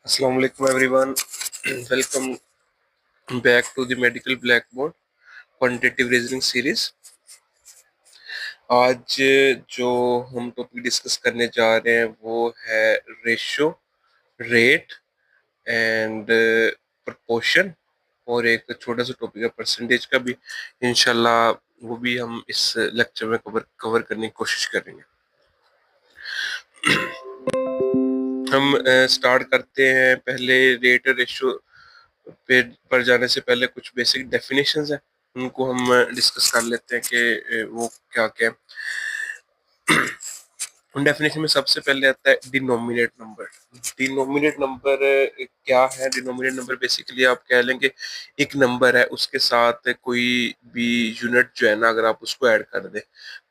Assalamu alaikum everyone. Welcome back to the Medical Blackboard quantitative reasoning series. आज जो हम topic discuss करने जा रहे हैं वो है रेशियो, रेट एंड प्रपोर्शन, और एक छोटा सा टॉपिक है परसेंटेज का भी। इंशाल्लाह वो भी हम इस लेक्चर में कवर करने की कोशिश करेंगे। हम स्टार्ट करते हैं। पहले रेट और रेशियो पर जाने से पहले कुछ बेसिक डेफिनेशंस हैं, उनको हम डिस्कस कर लेते हैं कि वो क्या क्या है। उन डेफिनेशन में सबसे पहले आता है डिनोमिनेट नंबर। डिनोमिनेट नंबर क्या है? डिनोमिनेट नंबर बेसिकली आप कह लेंगे एक नंबर है, उसके साथ कोई भी यूनिट जो है ना, अगर आप उसको ऐड कर दें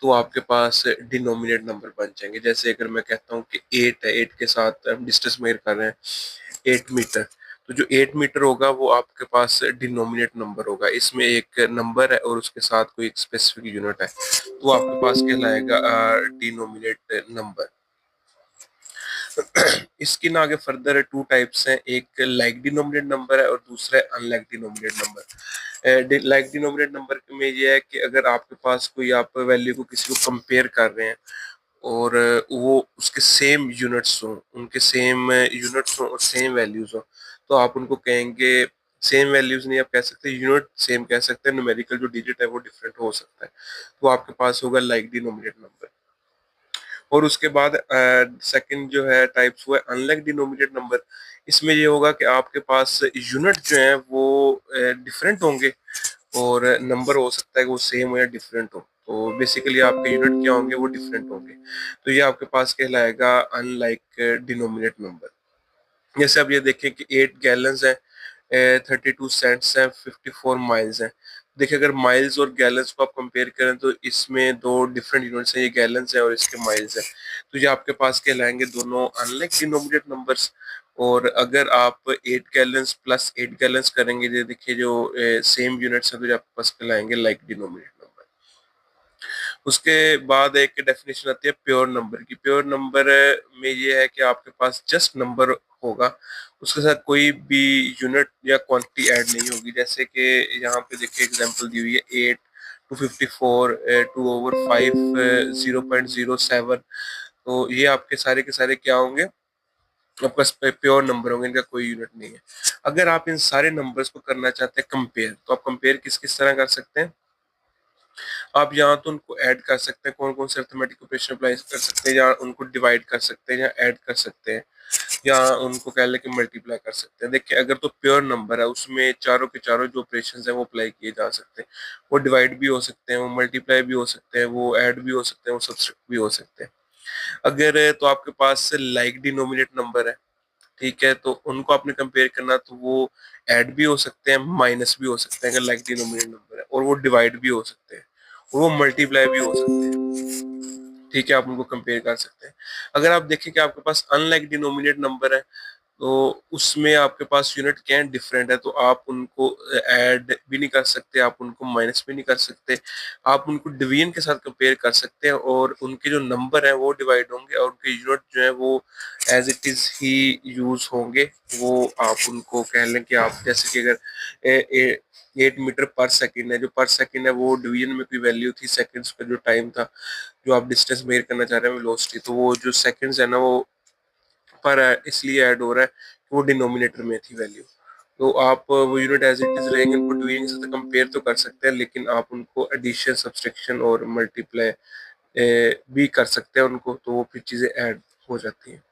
तो आपके पास डिनोमिनेट नंबर बन जाएंगे। जैसे अगर मैं कहता हूँ कि 8 है, 8 के साथ हम डिस्टेंस मेजर कर रहे हैं 8 मीटर, तो जो 8 मीटर होगा वो आपके पास डिनोमिनेट नंबर होगा। इसमें एक नंबर है और उसके साथ कोई एक स्पेसिफिक यूनिट है, तो आपके पास कहलाएगा डिनोमिनेट नंबर। इसकी ना आगे फर्दर टू टाइप्स हैं, एक लाइक डिनोमिनेट नंबर है और दूसरा है unlike denominate number. Like denominate number में ये है कि अगर आपके पास कोई आप वैल्यू को किसी को कंपेयर कर रहे हैं और वो उसके सेम यूनिट्स हों, उनके सेम यूनिट्स हों और सेम वैल्यूज हों, तो आप उनको कहेंगे, सेम वैल्यूज नहीं आप कह सकते, यूनिट सेम कह सकते हैं, न्यूमेरिकल जो डिजिट है वो डिफरेंट हो सकता है, तो आपके पास होगा लाइक डिनोमिनेट नंबर। और उसके बाद सेकंड जो है टाइप्स वो है अनलाइक डिनोमिनेट नंबर। इसमें ये होगा कि आपके पास यूनिट जो है वो डिफरेंट होंगे और नंबर हो सकता है कि वो सेम हो या डिफरेंट हो, तो बेसिकली आपके यूनिट क्या होंगे वो डिफरेंट होंगे, तो ये आपके पास कहलाएगा अनलाइक डिनोमिनेट नंबर। जैसे अब ये देखें कि 8 गैलन्स हैं, 32 सेंट्स हैं, 54 माइल्स हैं। देखिए अगर माइल्स और गैलन्स को आप कंपेयर करें तो इसमें दो डिफरेंट यूनिट्स हैं, ये गैलन्स हैं और इसके माइल्स हैं, तो ये आपके पास कहलाएंगे दोनों अनलाइक डिनोमिनेट नंबर्स। और अगर आप 8 गैलन्स प्लस 8 गैलन्स करेंगे, ये देखिए जो सेम यूनिट्स हैं, तो ये आपके पास कहलाएंगे लाइक डिनोमिनेट नंबर। उसके बाद एक डेफिनेशन आती है प्योर नंबर की। प्योर नंबर में ये है कि आपके पास जस्ट नंबर होगा, उसके साथ कोई भी यूनिट या क्वांटिटी ऐड नहीं होगी। जैसे कि यहाँ पे देखिए एग्जांपल दी हुई है 8 254 2/5 0.07, तो ये आपके सारे के सारे क्या होंगे, आपका प्योर नंबर होंगे, इनका कोई यूनिट नहीं है। अगर आप इन सारे नंबर्स को करना चाहते हैं कंपेयर, तो आप कंपेयर किस किस तरह कर सकते हैं? आप यहाँ तो उनको ऐड कर सकते हैं, कौन कौन से अर्थमेटिक ऑपरेशन अप्लाई कर सकते हैं, या उनको डिवाइड कर सकते हैं या ऐड कर सकते हैं, या उनको कह लें कि मल्टीप्लाई कर सकते हैं। देखिए अगर तो प्योर नंबर है उसमें चारों के चारों जो ऑपरेशंस हैं वो अप्लाई किए जा सकते हैं। वो डिवाइड भी हो सकते हैं, वो मल्टीप्लाई भी हो सकते हैं, वो ऐड भी हो सकते हैं, वो सब्सट्रैक्ट भी हो सकते हैं। अगर तो आपके पास लाइक डिनोमिनेट नंबर है, ठीक है, तो उनको आपने कंपेयर करना, तो वो ऐड भी हो सकते हैं, माइनस भी हो सकते हैं अगर लाइक डिनोमिनेट नंबर है, और वो डिवाइड भी हो सकते हैं, और वो मल्टीप्लाई भी हो सकते हैं, ठीक है, आप उनको कंपेयर कर सकते हैं। अगर आप देखें कि आपके पास अनलाइक डिनोमिनेट नंबर है, तो उसमें आपके पास यूनिट क्या है, डिफरेंट है, तो आप उनको ऐड भी नहीं कर सकते, आप उनको माइनस भी नहीं कर सकते, आप उनको डिवीजन के साथ कंपेयर कर सकते हैं, और उनके जो नंबर है वो डिवाइड होंगे और उनके यूनिट जो है वो एज इट इज ही यूज होंगे। वो आप उनको कह लें कि आप जैसे कि अगर 8 मीटर पर सेकंड है, जो पर सेकंड है वो डिवीजन में कोई वैल्यू थी, सेकंड्स का जो टाइम था, जो आप डिस्टेंस मेजर करना चाह रहे हैं वेलोसिटी, तो वो जो सेकंड्स है ना वो पर इसलिए ऐड हो रहा है कि वो डिनोमिनेटर में थी वैल्यू, तो आप वो यूनिट एज इट इज रहेंगे, उनको डिवीजन के साथ कंपेयर तो कर सकते हैं, लेकिन आप उनको एडिशन सब्सट्रैक्शन और मल्टीप्लाई भी कर सकते हैं उनको, तो वो फिर चीजें ऐड हो जाती हैं।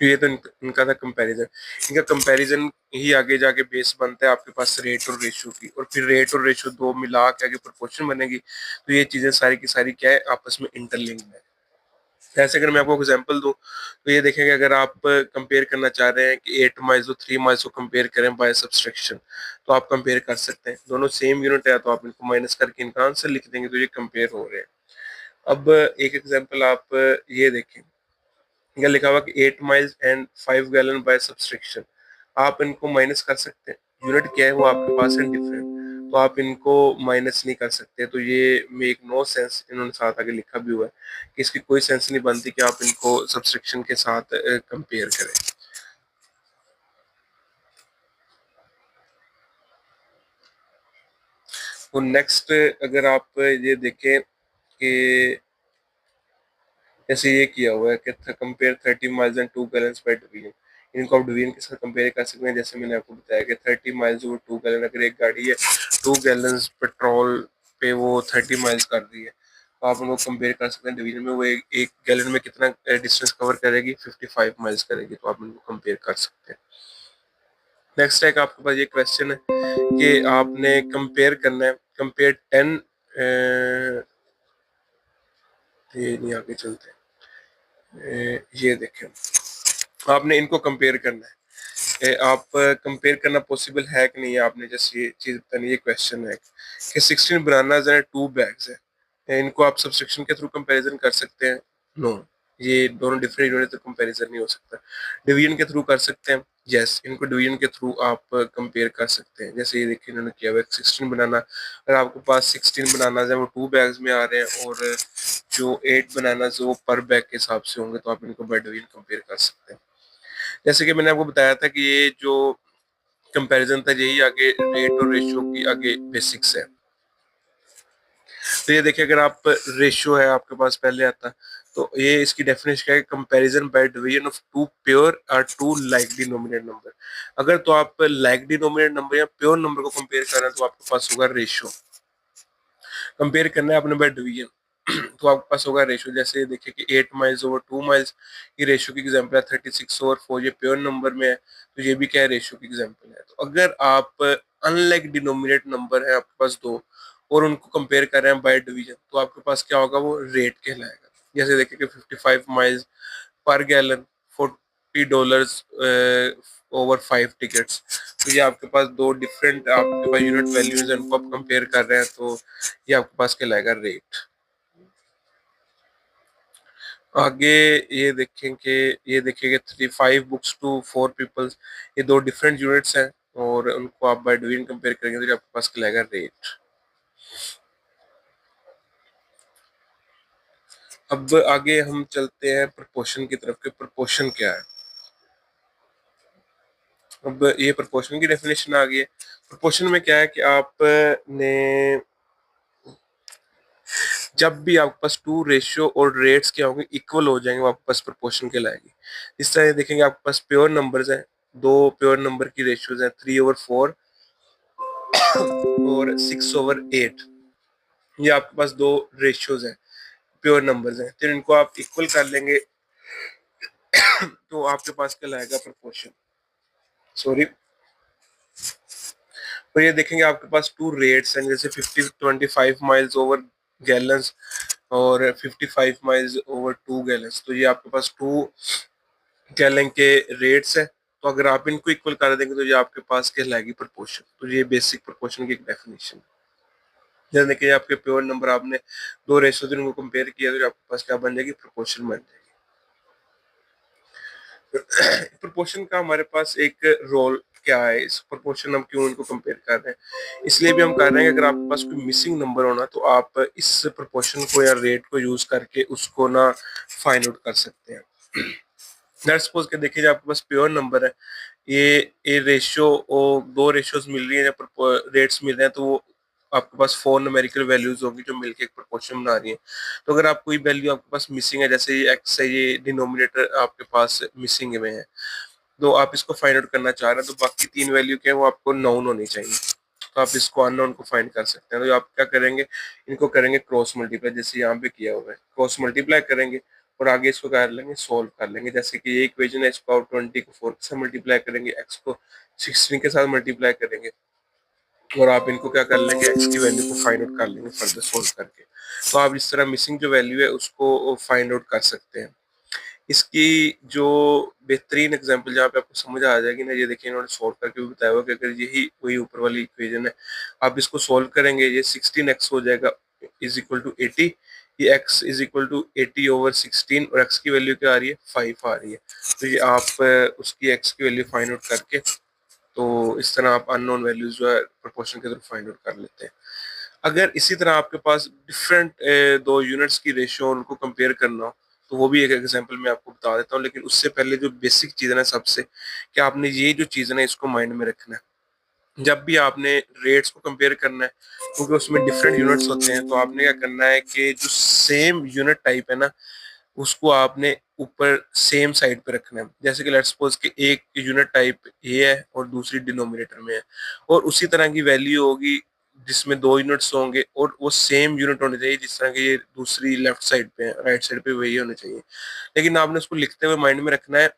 तो ये तो इनका था कंपैरिजन। इनका कंपैरिजन ही आगे जाके बेस बनता है आपके पास रेट और रेशियो की, और फिर रेट और रेशियो दो मिला के आगे प्रोपोर्शन बनेगी, तो ये चीजें सारी की सारी क्या है, आपस में इंटरलिंक्ड है। ऐसे अगर मैं आपको एग्जांपल दूं, तो ये देखेंगे अगर आप कंपेयर करना चाह रहे हैं कि 8 माइल्स और 3 माइल्स को कंपेयर करें बाय सब्सट्रैक्शन, तो आप कंपेयर कर सकते हैं, दोनों सेम यूनिट है, तो आप इनको माइनस करके इनका आंसर लिख देंगे, तो ये कंपेयर हो रहे हैं। अब एक एग्जांपल आप ये देखें, यहाँ लिखा हुआ कि 8 miles and 5 gallon by subtraction, आप इनको माइनस कर सकते हैं, यूनिट क्या है वो आपके पास है डिफरेंट, तो आप इनको माइनस नहीं कर सकते, तो ये मेक नो सेंस, इन्होंने साथ आगे लिखा भी हुआ है कि इसकी कोई सेंस नहीं बनती कि आप इनको सब्सट्रैक्शन के साथ कंपेयर करें। और नेक्स्ट अगर आप ये देखें कि जैसे ये किया हुआ है कि compare 30 miles and 2 gallons by division, इनको आप डिवीजन के साथ कंपेयर कर सकते हैं। जैसे मैंने आपको बताया कि 30 माइल्स ओवर 2 गैलन, अगर एक गाड़ी है 2 गैलन्स पेट्रोल पे वो 30 माइल्स कर रही है, तो आप उनको कंपेयर कर सकते हैं डिवीजन में, वो एक गैलन में कितना डिस्टेंस कवर करेगी, 55 माइल्स करेगी, तो आप उनको कंपेयर कर सकते हैं। नेक्स्ट है कि आपके पास ये क्वेश्चन है कि आपने कंपेयर करना है, कंपेयर 10 ये नहीं, आगे चलते हैं। ये देखें, आपने इनको कंपेयर करना है। आप कंपेयर करना पॉसिबल है कि नहीं है, आपने जैसे ये चीज बतानी, ये क्वेश्चन है कि 16 बनानाज एंड 2 बैग्स है, इनको आप सब्सट्रैक्शन के थ्रू कंपैरिजन कर सकते हैं? नो, ये दोनों डिफरेंट यूनिट तो कंपैरिजन नहीं हो सकता। डिवीजन के थ्रू कर सकते हैं? यस, इनको डिवीजन के थ्रू आप कंपेयर कर सकते हैं। जैसे ये देखिए इन्होंने किया हुआ है 16 बनाना, अगर आपके पास 16 बनानाज है वो 2 बैग्स में आ रहे हैं, और जो 8 बनानाज वो पर बैग के हिसाब से होंगे, तो आप इनको बाय डिवीजन कंपेयर कर सकते हैं। जैसे कि मैंने आपको बताया था कि ये जो कंपैरिजन था, यही आगे रेट और रेशियो की आगे बेसिक्स है। तो ये देखिए, अगर आप रेशियो है आपके पास पहले आता, तो ये इसकी डेफिनेशन क्या है, comparison by division of two pure और टू लाइक डिनोमिनेट नंबर। अगर तो आप लाइक डिनोमिनेट नंबर या प्योर नंबर को कंपेयर कर रहे हैं, तो आपके पास होगा रेशियो। कंपेयर करना है आपने बाय डिवीजन, तो आपके पास होगा रेशियो। जैसे देखिए कि 8 माइल्स ओवर 2 माइल्स, ये रेशियो की एग्जांपल है। 36 ओवर 4 ये प्योर नंबर में है, तो ये भी क्या है, रेशियो की एग्जांपल है। तो अगर आप अनलाइक डिनोमिनेट नंबर है आपके पास दो, और उनको कंपेयर कर रहे हैं बाय डिवीजन, तो आपके पास क्या होगा, वो रेट कहलाएगा। जैसे देखिए कि 55 miles per gallon, $40 over 5 tickets, तो ये आपके पास दो डिफरेंट आपके पास यूनिट वैल्यूज है, उनको आप कंपेयर कर रहे हैं, तो ये आपके पास कहलाएगा रेट। आगे ये देखें कि ये देखिए कि 5 बुक्स टू 4 पीपल्स, ये दो डिफरेंट यूनिट्स हैं, और उनको आप बाय डिवीजन कंपेयर करेंगे, तो आपके पास कहलाएगा रेट। अब आगे हम चलते हैं प्रपोर्शन की तरफ, के प्रपोर्शन क्या है। अब ये प्रपोर्शन की डेफिनेशन आ गई है। प्रपोर्शन में क्या है कि आपने जब भी आपके पास टू रेशियो और रेट्स क्या होंगे, इक्वल हो जाएंगे, वो आपके पास प्रोपोर्शन कहलाएगी। इस तरह देखेंगे आपके पास प्योर नंबर्स हैं, दो प्योर नंबर की रेशियोज हैं, 3/4 और 6/8। ये आपके पास दो रेशियोज हैं, प्योर नंबर्स हैं, तो इनको आप इक्वल कर लेंगे, तो आपके पास कहलाएगा प्रोपोर्शन। सॉरी, तो ये देखेंगे आपके पास टू रेट्स हैं, जैसे 25 माइल्स ओवर गैलन्स और 55 माइल्स ओवर 2 गैलन्स, तो ये आपके पास 2 गैलन के रेट्स है। तो अगर आप इनको इक्वल कर देंगे, तो ये आपके पास कहलाएगी प्रोपोर्शन। तो ये बेसिक प्रोपोर्शन की एक डेफिनेशन है। जैसे देखिए आपके प्योर नंबर, आपने दो रेशियो इनको कंपेयर किया, तो आपके पास क्या बन जाएगी, प्रोपोर्शन बन जाएगी। प्रोपोर्शन का हमारे पास एक रोल क्या है, इस प्रोपोर्शन हम क्यों इनको कंपेयर कर रहे हैं, इसलिए भी हम कर रहे हैं कि अगर आपके पास कोई मिसिंग नंबर होना, तो आप इस प्रोपोर्शन को या रेट को यूज करके उसको ना फाइंड आउट कर सकते हैं। लेट्स सपोज के देखिए आपके पास प्योर नंबर है, ये रेशियो, और दो रेशियोज मिल रही है या रेट्स मिल रहे हैं, तो वो आपके पास 4 न्यूमेरिकल वैल्यूज होगी जो मिलके एक प्रोपोर्शन बना रही है। तो अगर आप कोई वैल्यू आपके पास मिसिंग है, जैसे ये एक्स है, ये डिनोमिनेटर आपके पास मिसिंग में है, तो आप इसको फाइंड आउट करना चाह रहे हैं, तो बाकी तीन वैल्यू क्या है, वो आपको नाउन होनी चाहिए। तो आप इसको अननोन को फाइंड कर सकते हैं। तो आप क्या करेंगे, इनको करेंगे क्रॉस मल्टीप्लाई, जैसे यहाँ पे किया हुआ है, क्रॉस मल्टीप्लाई करेंगे और आगे इसको कर लेंगे, सोल्व कर लेंगे। जैसे कि ये इक्वेशन है, इसको आप 20 को 4 के साथ मल्टीप्लाई करेंगे, एक्स को 16 के साथ मल्टीप्लाई करेंगे, और आप इनको क्या कर लेंगे, एक्स की वैल्यू को फाइंड आउट कर लेंगे फर्दर सोल्व करके। तो आप इस तरह मिसिंग जो वैल्यू है उसको फाइंड आउट कर सकते हैं। इसकी जो बेहतरीन एग्जांपल जहाँ पे आपको समझ आ जाएगी ना, ये देखिए इन्होंने सोल्व करके भी बताया हुआ कि अगर यही वही ऊपर वाली इक्वेशन है, आप इसको सोल्व करेंगे, ये 16x हो जाएगा इज इक्वल टू 80, ये x इज इक्वल टू 80/16, और x की वैल्यू क्या आ रही है, 5 आ रही है। तो ये आप उसकी x की वैल्यू फाइंड आउट करके, तो इस तरह आप अननोन वैल्यूज जो है प्रोपोर्शन के थ्रू फाइंड आउट कर लेते हैं। अगर इसी तरह आपके पास डिफरेंट दो यूनिट्स की रेशियो उनको कंपेयर करना हो, तो वो भी एक एग्जांपल मैं आपको बता देता हूँ। लेकिन उससे पहले जो बेसिक चीज़ है ना, सबसे, कि आपने ये जो चीज़ है ना, इसको माइंड में रखना है जब भी आपने रेट्स को कंपेयर करना है, क्योंकि उसमें डिफरेंट यूनिट्स होते हैं, तो आपने क्या करना है कि जो सेम यूनिट टाइप है ना, उसको आपने ऊपर सेम साइड पे रखना है। जैसे कि लेट्स सपोज कि एक यूनिट टाइप ए है और दूसरी डिनोमिनेटर में है, और उसी तरह की वैल्यू होगी जिसमें दो यूनिट्स होंगे, और वो सेम यूनिट होने चाहिए जिस तरह की ये दूसरी लेफ्ट साइड पे है, राइट साइड पे वही होने चाहिए। लेकिन आपने उसको लिखते हुए माइंड में रखना है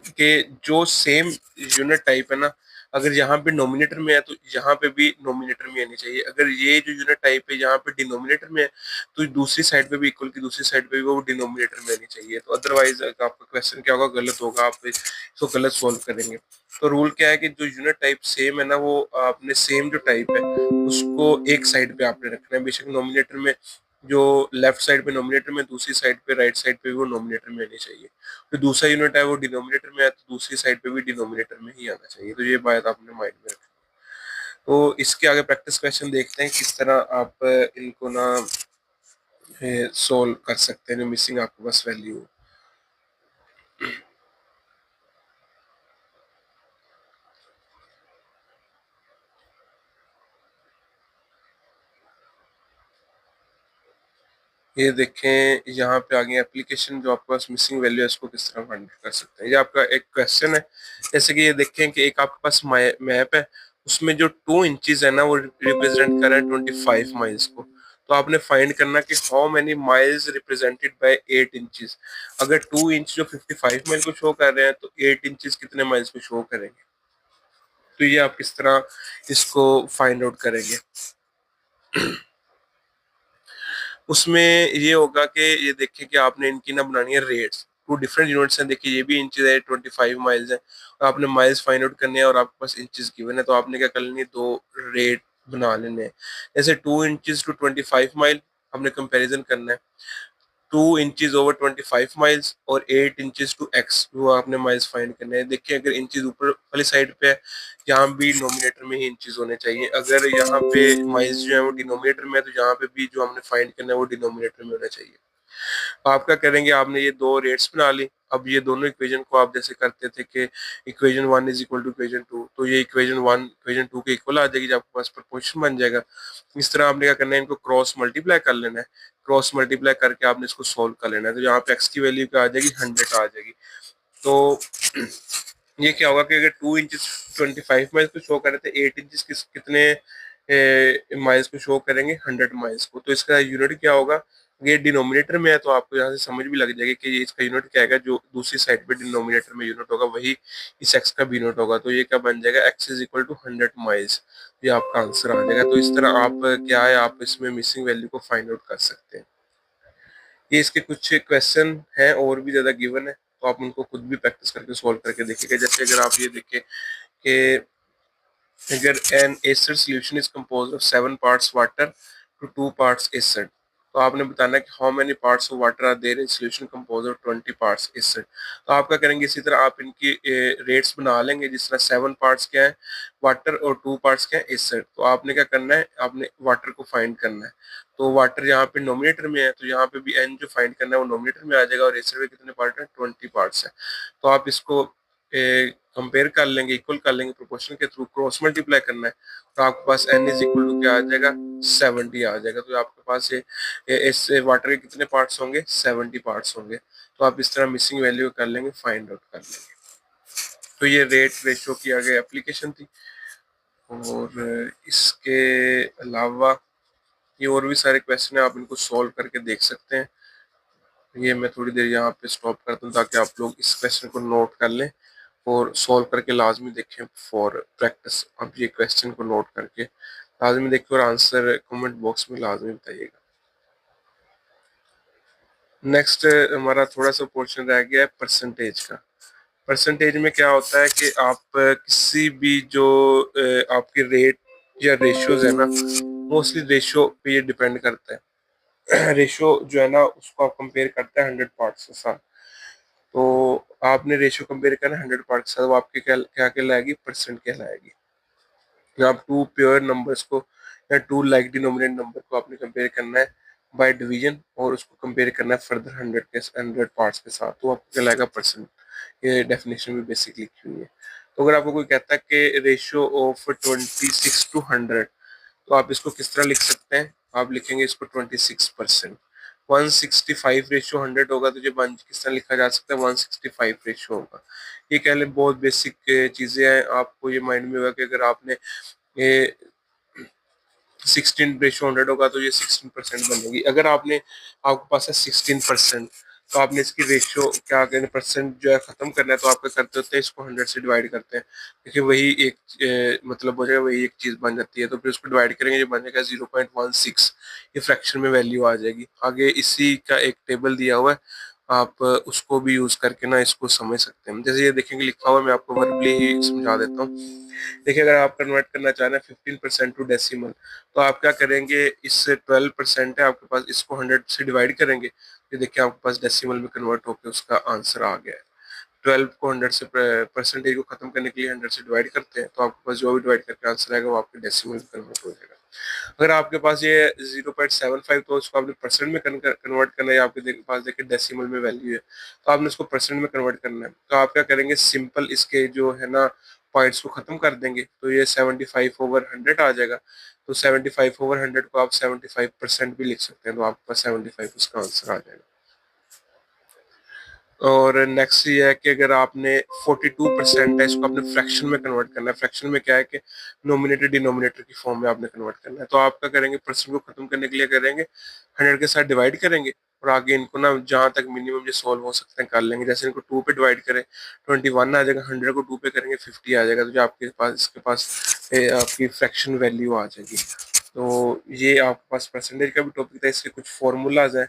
कि जो सेम यूनिट टाइप है ना, अगर यहाँ पे नोमिनेटर में है तो यहाँ पे भी नोमिनेटर में आनी चाहिए। अगर ये जो यूनिट टाइप है यहाँ पे डिनोमिनेटर में है, तो दूसरी साइड पे भी इक्वल की दूसरी साइड पे भी वो डिनोमिनेटर में आनी चाहिए। तो अदरवाइज आपका क्वेश्चन क्या होगा, गलत होगा, आप इसको गलत सॉल्व करेंगे। तो रूल क्या है कि जो यूनिट टाइप सेम है ना, वो आपने सेम जो टाइप है उसको एक साइड पे आपने रखना है। बेशक नोमिनेटर में जो लेफ्ट साइड पे नोमिनेटर में, दूसरी साइड पे राइट साइड पे भी वो नोमिनेटर में आनी चाहिए। जो दूसरा यूनिट है वो डिनोमिनेटर में है, तो दूसरी साइड पे भी डिनोमिनेटर में ही आना चाहिए। तो ये बात आपने माइंड में रखनी। तो इसके आगे प्रैक्टिस क्वेश्चन देखते हैं किस तरह आप इनको ना सोल्व कर सकते हैं, जो मिसिंग आपके पास वैल्यू हो। ये देखें यहाँ पे आ गई एप्लीकेशन, जो आपके पास मिसिंग वैल्यू है उसको किस तरह फाइंड कर सकते हैं। ये आपका एक क्वेश्चन है। जैसे कि ये देखें कि एक आपके पास मैप है, उसमें जो 2 इंचेस है ना वो रिप्रेजेंट कर रहा है 25 माइल्स को। तो आपने फाइंड करना कि how many miles represented by 8 inches. अगर 2 इंच जो 55 माइल को शो कर रहे हैं, तो 8 इंचेस कितने माइल्स को शो करेंगे। तो ये आप किस तरह इसको फाइंड आउट करेंगे। उसमें ये होगा कि ये देखिए कि आपने इनकी ना बनानी है रेट्स। टू डिफरेंट यूनिट्स हैं, देखिए ये भी इंचेस है, 25 माइल्स है, और आपने माइल्स फाइंड आउट करने हैं और आपके पास इंचेस गिवन है। तो आपने क्या कर लेनी है, दो रेट बना लेने हैं। जैसे 2 इंचेस टू 25 माइल हमने कंपैरिजन करना है। 2 इंचेस ओवर 25 माइल्स और 8 इंचेस टू एक्स, वो आपने माइल्स फाइंड करने हैं। देखिए अगर इंचेस ऊपर वाली साइड पे है, यहाँ भी डिनोमिनेटर में ही इंचेस होने चाहिए। अगर यहाँ पे माइल्स जो है वो डिनोमिनेटर में है, तो यहाँ पे भी जो हमने फाइंड करना है वो डिनोमिनेटर में होना चाहिए। आप क्या करेंगे, आपने ये दो रेट्स बना ली। अब ये दोनों इक्वेशन को आप जैसे करते थे कि equation 1 is equal to equation 2, तो ये इक्वेशन 1 इक्वेशन 2 के इक्वल आ जाएगी, जब आपके पास प्रपोर्शन बन जाएगा। इस तरह आपने क्या करना है, इनको क्रॉस मल्टीप्लाई कर लेना है। क्रॉस मल्टीप्लाई करके आपने इसको सोल्व कर लेना है। तो यहाँ पे एक्स की वैल्यू क्या आ जाएगी, 100 आ जाएगी। तो ये क्या होगा कि अगर 2 इंचेस 25 माइल्स को शो कर रहे थे, 8 इंचेस कितने माइल्स को शो करेंगे, 100 माइल्स को। तो इसका यूनिट क्या होगा, ये डिनोमिनेटर में है, तो आपको यहाँ से समझ भी लग जाएगी कि ये इसका यूनिट क्या है। जो दूसरी साइड पे डिनोमिनेटर में यूनिट होगा वही इस एक्स का भी यूनिट होगा। तो ये क्या बन जाएगा, X is equal to 100 miles. ये आपका आंसर आ जाएगा। तो इस तरह आप क्या है, आप इसमें मिसिंग वैल्यू को फाइंड आउट कर सकते हैं। ये इसके कुछ क्वेश्चन हैं और भी ज्यादा गिवन है, तो आप उनको खुद भी प्रैक्टिस करके सॉल्व करके देखिएगा। जैसे अगर आप ये देखें कि अगर an acid solution is composed of 7 parts water to 2 parts acid, तो आपने बताना है कि how many parts of water are there in solution composed of 20 parts acid. तो आप क्या करेंगे, इसी तरह आप इनकी रेट्स बना लेंगे। जिस तरह 7 पार्ट्स क्या है वाटर और 2 पार्ट्स क्या है एसिड। तो आपने क्या करना है, आपने वाटर को फाइंड करना है। तो वाटर यहाँ पे नोमिनेटर में है, तो यहाँ पे भी एन जो फाइंड करना है वो नोमिनेटर में आ जाएगा, और एसिड में कितने पार्ट है, 20 पार्ट्स है। तो आप इसको कंपेयर कर लेंगे, इक्वल कर लेंगे, प्रोपोर्शन के थ्रू क्रॉस मल्टीप्लाई करना है। तो आपके पास n इज इक्वल टू क्या आ जाएगा, 70 आ जाएगा। तो आपके पास इस वाटर के कितने पार्ट्स होंगे, 70 पार्ट्स होंगे। तो आप इस तरह मिसिंग वैल्यू कर लेंगे, फाइंड आउट कर लेंगे। तो ये रेट रेशो की आगे एप्लीकेशन थी। और इसके अलावा ये और भी सारे क्वेश्चन है, आप इनको सॉल्व करके देख सकते हैं। ये मैं थोड़ी देर यहाँ पे स्टॉप करता हूँ ताकि आप लोग इस क्वेश्चन को नोट कर लें और सॉल्व करके लाजमी देखें फॉर प्रैक्टिस। आप ये क्वेश्चन को नोट करके लाजमी देखिए और आंसर कमेंट बॉक्स में लाजमी बताइएगा। नेक्स्ट हमारा थोड़ा सा पोर्शन रह गया है परसेंटेज का। परसेंटेज में क्या होता है कि आप किसी भी जो आपके रेट या रेशियोज है ना, मोस्टली रेशियो पे ये डिपेंड करता है। रेशियो जो है ना उसको आप कंपेयर करते हैं 100 पार्ट्स के साथ। तो आपने रेशियो कंपेयर करना 100 पार्ट के साथ, वो आपके क्या क्या कहलाएगी, परसेंट कहलाएगी। जब आप टू प्योर नंबर्स को या टू लाइक डिनोमिनेट नंबर को आपने कंपेयर करना है बाय डिवीजन, और उसको कंपेयर करना है फर्दर 100 पार्ट्स के साथ, तो आपको कहलाएगा परसेंट। ये डेफिनेशन भी बेसिक लिखी हुई है। तो अगर आपको कोई कहता है कि रेशियो ऑफ 26 to 100, तो आप इसको किस तरह लिख सकते हैं? आप लिखेंगे इसको 26%। 165 रेशियो 100 होगा, तो ये किस तरह लिखा जा सकता है? 165 रेशियो होगा। ये कह लें बहुत बेसिक चीजें हैं। आपको ये माइंड में होगा कि अगर आपने ये 16 रेशियो 100 होगा तो ये 16% बनेगी। अगर आपके पास है 16%, तो आपने इसकी रेशियो क्या कहते हैं परसेंट जो है खत्म करना है, तो आपके करते होते हैं इसको 100 से डिवाइड करते हैं। देखिए वही एक मतलब हो जाएगा, वही एक चीज बन जाती है। तो फिर उसको डिवाइड करेंगे, ये बन जाएगा 0.16। ये फ्रैक्शन में वैल्यू आ जाएगी। आगे इसी का एक टेबल दिया हुआ है, आप उसको भी यूज करके ना इसको समझ सकते हैं। जैसे ये देखेंगे लिखा हुआ है, मैं आपको वर्बली ही समझा देता हूँ। देखिए अगर आप कन्वर्ट करना चाह रहे हैं 15% टू डेसिमल, तो आप क्या करेंगे? इससे 12% है आपके पास, इसको 100 से डिवाइड करेंगे, ये देखिए आपके पास डेसिमल में कन्वर्ट होकर उसका आंसर आ गया है। 12 को 100 से परसेंटेज को खत्म करने के लिए 100 से डिवाइड करते हैं, तो आपके पास जो भी डिवाइड करके आंसर आएगा वो आपके डेसिमल में कन्वर्ट हो जाएगा। अगर आपके पास ये 0.75, तो उसको आपने परसेंट में कन्वर्ट करना है, आपके पास देखिए डेसिमल में वैल्यू है, तो आपने उसको परसेंट में कन्वर्ट करना है। तो आप क्या करेंगे? सिंपल इसके जो है ना पॉइंट्स को खत्म कर देंगे, तो ये 75/100 आ जाएगा। तो 75/100 को आप 75% भी लिख सकते हैं, तो आपके पास 75 उसका आंसर आ जाएगा। और नेक्स्ट ये है कि अगर आपने 42% है, इसको आपने फ्रैक्शन में कन्वर्ट करना है। फ्रैक्शन में क्या है कि नोमिनेटर डिनोमिनेटर की फॉर्म में आपने कन्वर्ट करना है। तो आप क्या करेंगे? परसेंट को खत्म करने के लिए करेंगे 100 के साथ डिवाइड करेंगे, और आगे इनको ना जहां तक मिनिमम जो सोल्व हो सकते हैं कर लेंगे। जैसे इनको 2 पे डिवाइड करें 21 आ जाएगा, 100 को 2 पे करेंगे 50 आ जाएगा। तो जो आपके पास इसके पास आपकी फ्रैक्शन वैल्यू आ जाएगी। तो ये आपके पास परसेंटेज का भी टॉपिक था। इसके कुछ फॉर्मूलाज हैं,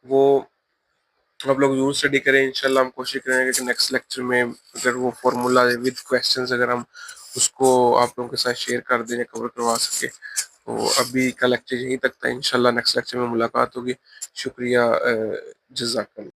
वो आप लोग जरूर स्टडी करें। इंशाल्लाह हम कोशिश करेंगे कि नेक्स्ट लेक्चर में अगर वो फॉर्मूला विद क्वेश्चंस अगर हम उसको आप लोगों के साथ शेयर कर दें, कवर करवा सके। तो अभी का लेक्चर यहीं तक था। इंशाल्लाह नेक्स्ट लेक्चर में मुलाकात होगी। शुक्रिया, जज़ाकल्लाह।